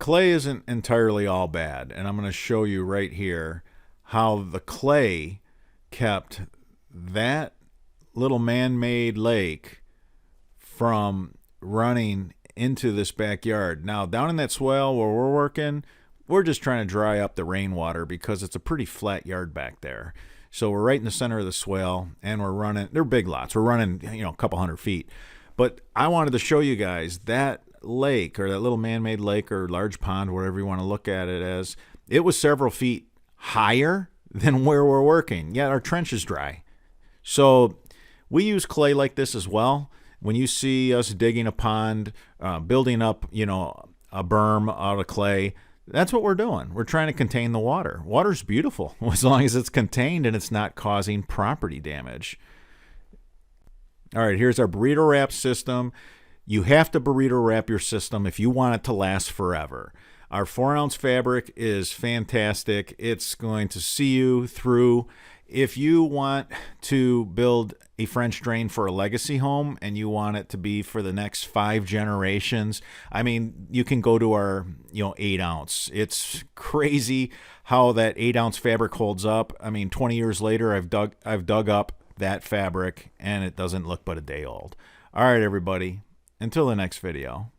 clay isn't entirely all bad, and I'm going to show you right here how the clay kept that little man-made lake from running into this backyard. Now, down in that swale where we're working, we're just trying to dry up the rainwater because it's a pretty flat yard back there. So we're right in the center of the swale, and we're running, they're big lots. We're running, a couple 100 feet. But I wanted to show you guys that lake, or that little man-made lake or large pond, whatever you want to look at it as, it was several feet higher than where we're working. Yeah, our trench is dry. So we use clay like this as well. When you see us digging a pond, building up, a berm out of clay, that's what we're doing. We're trying to contain the water. Water's beautiful as long as it's contained and it's not causing property damage. All right, here's our burrito wrap system. You have to burrito wrap your system if you want it to last forever. Our 4-ounce fabric is fantastic. It's going to see you through. If you want to build a French drain for a legacy home and you want it to be for the next 5 generations, I mean, you can go to our 8-ounce. It's crazy how that 8-ounce fabric holds up. I mean, 20 years later, I've dug up that fabric and it doesn't look but a day old. All right, everybody. Until the next video.